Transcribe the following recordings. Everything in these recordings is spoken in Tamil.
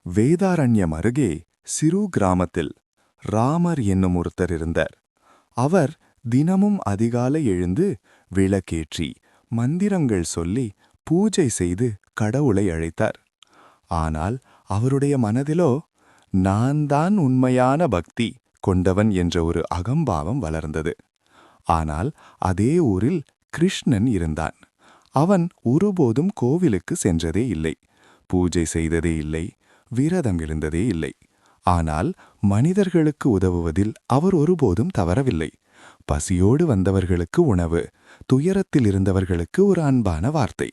வேதாரண்யம் அருகே சிறு கிராமத்தில் ராமர் என்னும் ஒருத்தர் இருந்தார். அவர் தினமும் அதிகாலை எழுந்து விளக்கேற்றி மந்திரங்கள் சொல்லி பூஜை செய்து கடவுளை அழைத்தார். ஆனால் அவருடைய மனதிலோ நான் தான் உண்மையான பக்தி கொண்டவன் என்ற ஒரு அகம்பாவம் வளர்ந்தது. ஆனால் அதே ஊரில் கிருஷ்ணன் இருந்தான். அவன் ஒருபோதும் கோவிலுக்கு சென்றதே இல்லை, பூஜை செய்ததே இல்லை, விரதம் இருந்ததே இல்லை. ஆனால் மனிதர்களுக்கு உதவுவதில் அவர் ஒருபோதும் தவறவில்லை. பசியோடு வந்தவர்களுக்கு உணவு, துயரத்தில் இருந்தவர்களுக்கு ஒரு அன்பான வார்த்தை.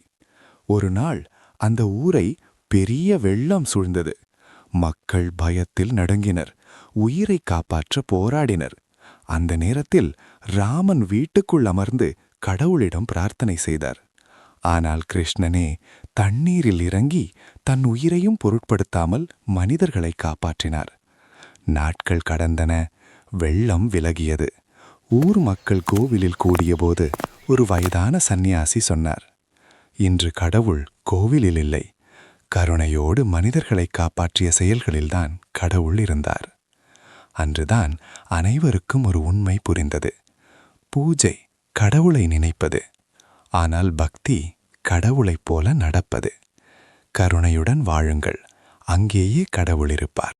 ஒரு நாள் அந்த ஊரை பெரிய வெள்ளம் சூழ்ந்தது. மக்கள் பயத்தில் நடுங்கினர், உயிரை காப்பாற்ற போராடினர். அந்த நேரத்தில் ராமன் வீட்டுக்குள் அமர்ந்து கடவுளிடம் பிரார்த்தனை செய்தார். ஆனால் கிருஷ்ணனே தண்ணீரில் இறங்கி தன் உயிரையும் பொருட்படுத்தாமல் மனிதர்களை காப்பாற்றினார். நாட்கள் கடந்தன, வெள்ளம் விலகியது. ஊர் மக்கள் கோவிலில் கூடியபோது ஒரு வயதான சந்நியாசி சொன்னார், இன்று கடவுள் கோவிலில் இல்லை, கருணையோடு மனிதர்களை காப்பாற்றிய செயல்களில்தான் கடவுள் இருந்தார். அன்றுதான் அனைவருக்கும் ஒரு உண்மை புரிந்தது. பூஜை கடவுளை நினைப்பது, ஆனால் பக்தி கடவுளைப் போல நடப்பது. கருணையுடன் வாழுங்கள், அங்கேயே கடவுள் இருப்பார்.